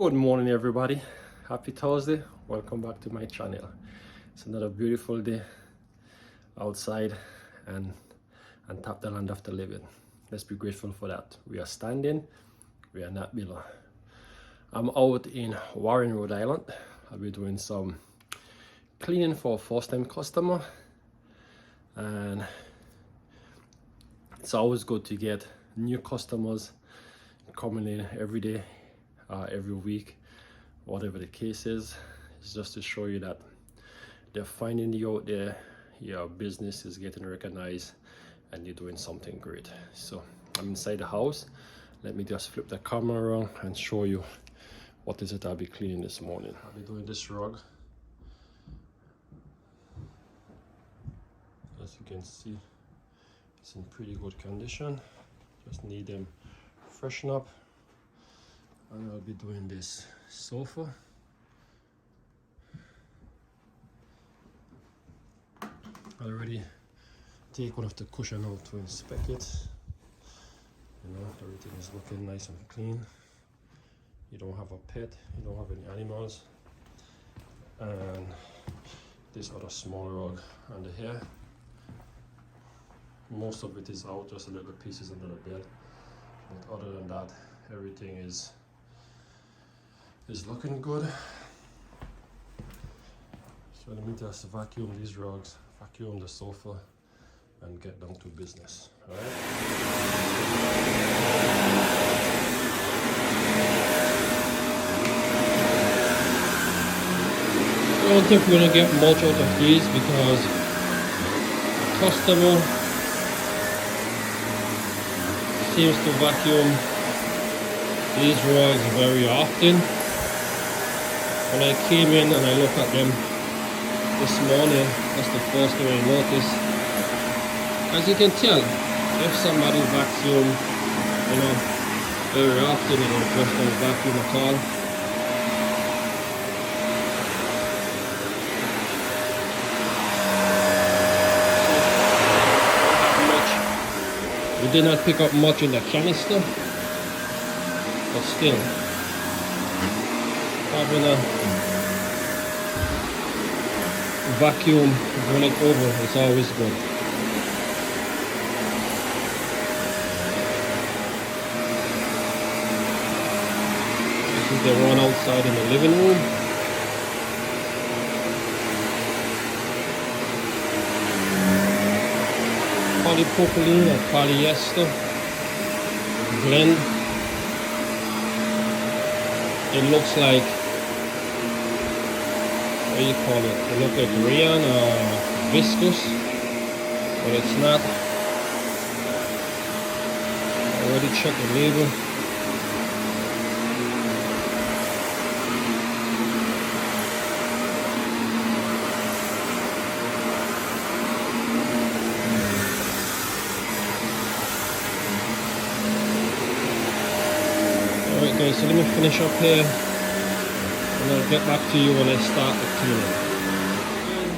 Good morning everybody, happy Thursday. Welcome back to my channel. It's another beautiful day outside and tap the land of the living. Let's be grateful for that. We are standing, we are not below. I'm out in Warren, Rhode Island. I'll be doing some cleaning for a first-time customer, and it's always good to get new customers coming in every day, every week, whatever the case is. It's just to show you that they're finding you out there, your business is getting recognized, and you're doing something great. So I'm inside the house. Let me just flip the camera around and show you what is it I'll be cleaning this morning. I'll be doing this rug. As you can see, it's in pretty good condition. Just need them freshen up. And I'll be doing this sofa. I already take one of the cushion out to inspect it. You know, everything is looking nice and clean. You don't have a pet, you don't have any animals. And this other small rug under here. Most of it is out, just a little pieces under the bed. But other than that, everything is looking good. So let me just vacuum these rugs, vacuum the sofa, and get down to business. All right? I don't think we're gonna get much out of these because the customer seems to vacuum these rugs very often. When I came in and I looked at them this morning, that's the first thing I noticed. As you can tell, if somebody vacuum, very often, just don't vacuum at all. We did not pick up much in the canister, but still, having a vacuum run it over is always good. This is the one outside in the living room. Polypropylene or polyester blend. It looks like, what do you call it? It looks like rayon or viscose, but it's not. I already checked the label. Alright guys, so let me finish up here and I'll get back to you when I start the cleaning.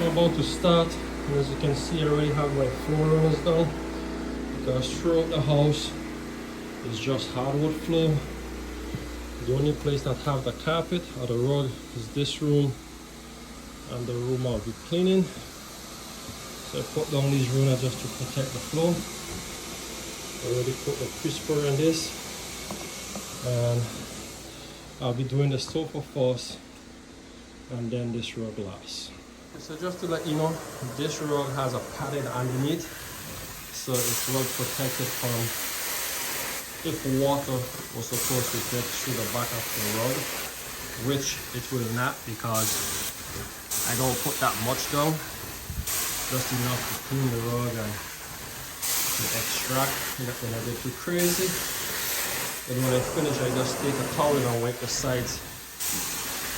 I'm about to start, and as you can see I already have my floor runners down because throughout the house is just hardwood floor. The only place that have the carpet or the rug is this room and the room I'll be cleaning. So I put down these runners just to protect the floor. I already put the crisper in this. And I'll be doing the sofa first and then this rug last. So just to let you know, this rug has a padding underneath, so it's well protected from if water was supposed to get through the back of the rug, which it will not because I don't put that much down, just enough to clean the rug and to extract, nothing a bit too crazy. And when I finish, I just take a towel and wipe the sides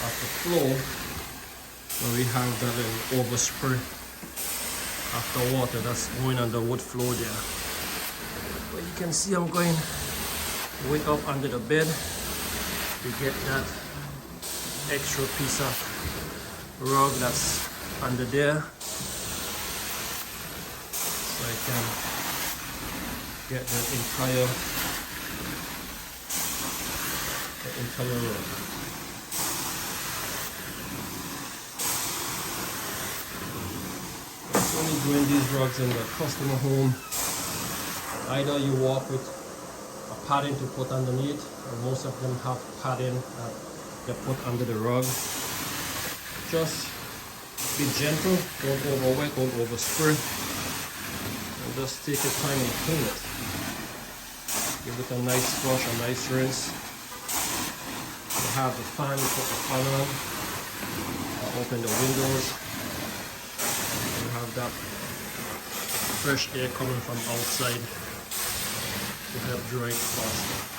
of the floor where we have that little overspray of the water that's going on the wood floor there. But you can see I'm going way up under the bed to get that extra piece of rug that's under there, so I can get the entire room. doing these rugs in the customer home, either you walk with a padding to put underneath, or most of them have padding that they put under the rug. Just be gentle, don't overwet, don't overspray, and just take your time and clean it. Give it a nice flush, a nice rinse. You have the fan, you put the fan on, open the windows, you have that fresh air coming from outside to help dry it faster.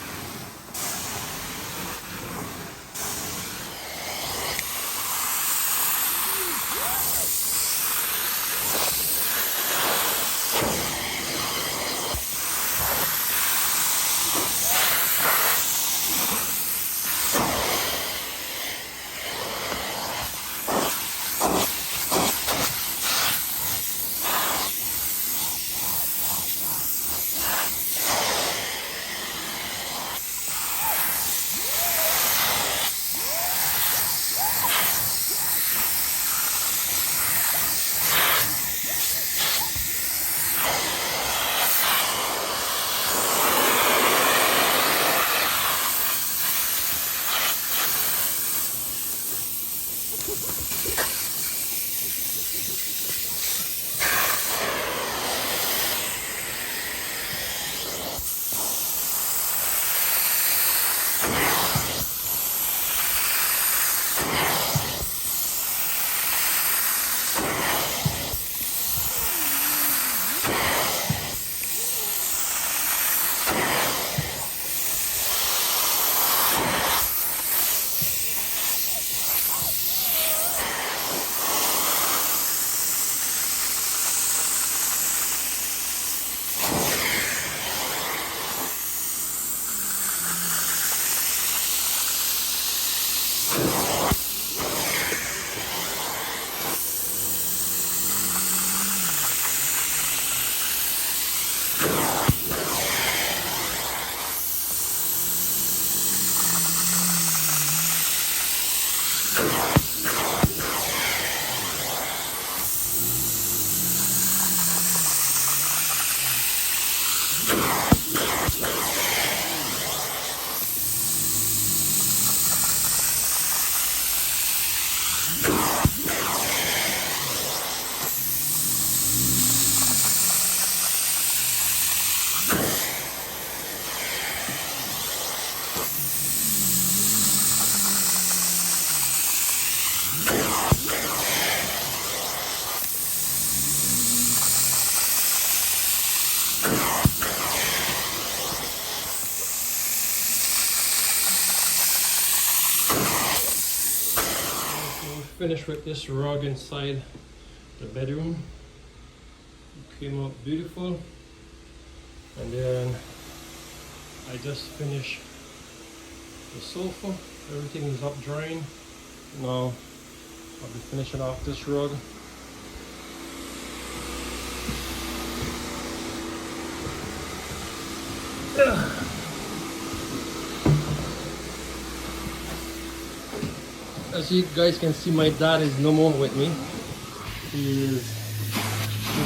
Finished with this rug inside the bedroom. It came out beautiful, and then I just finished the sofa. Everything is up drying. Now I'll be finishing off this rug. As you guys can see, my dad is no more with me. He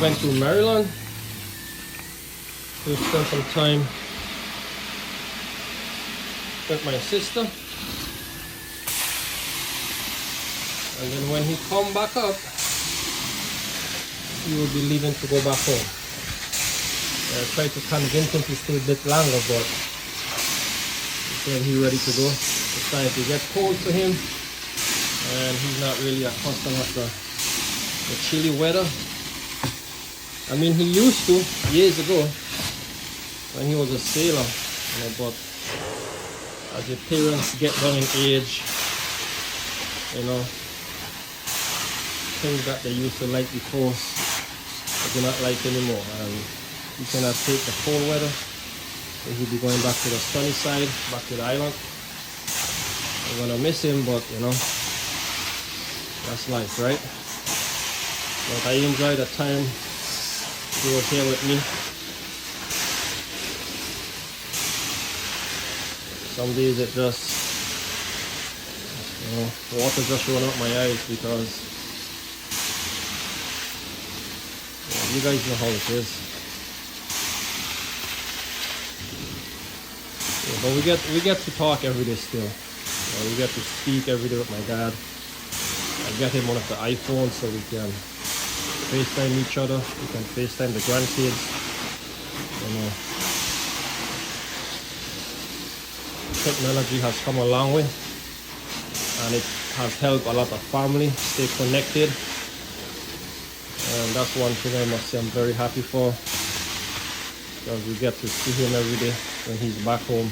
went to Maryland to spend some time with my sister. And then when he come back up, he will be leaving to go back home. I tried to convince him to stay a bit longer, but he said he's ready to go. It's starting to get cold for him, and he's not really accustomed to the chilly weather. I mean, he used to years ago when he was a sailor, you know, but as your parents get down in age, you know, things that they used to like before, they do not like anymore, and he cannot take the cold weather, so he'll be going back to the sunny side, back to the island. I'm gonna miss him, but you know, that's life, right? But I enjoy the time he was here with me. Some days it just, you know, water just run out my eyes because, you You guys know how it is. Yeah, but we get to talk every day still. We get to speak every day with my dad. I get him one of the iPhones so we can FaceTime each other. We can FaceTime the grandkids. You know, technology has come a long way, and it has helped a lot of family stay connected. And that's one thing I must say I'm very happy for, because we get to see him every day when he's back home.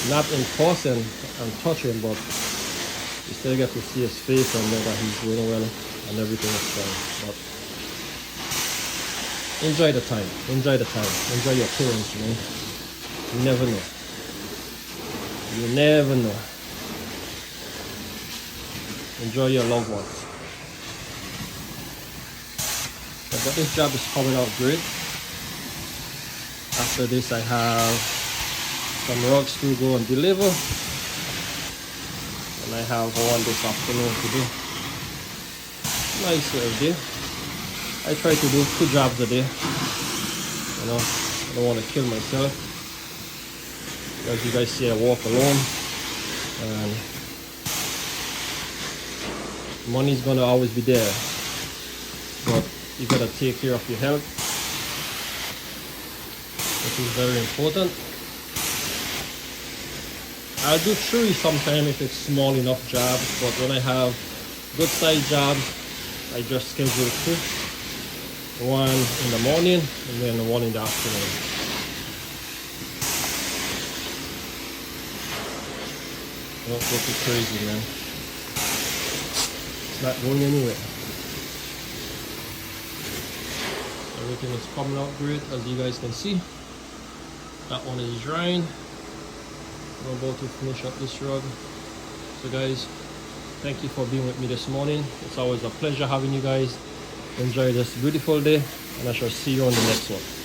Not in person and touch him, but you still get to see his face and know that he's doing well and everything is fine. But enjoy the time, enjoy the time, enjoy your parents, man. You never know. You never know. Enjoy your loved ones. But this job is coming out great. After this I have some rugs to go and deliver, and I have one this afternoon to do. Nice little day. I try to do 2 jobs a day. You know, I don't want to kill myself. As you guys see, I walk alone, and money's gonna always be there, but you gotta take care of your health, which is very important. I'll do 3 sometime if it's small enough jobs, but when I have good size jobs, I just schedule 2. One in the morning and then one in the afternoon. Don't go too crazy, man. It's not going anywhere. Everything is coming out great, as you guys can see. That one is drying. I'm about to finish up this rug. So guys, thank you for being with me this morning. It's always a pleasure having you guys. Enjoy this beautiful day, and I shall see you on the next one.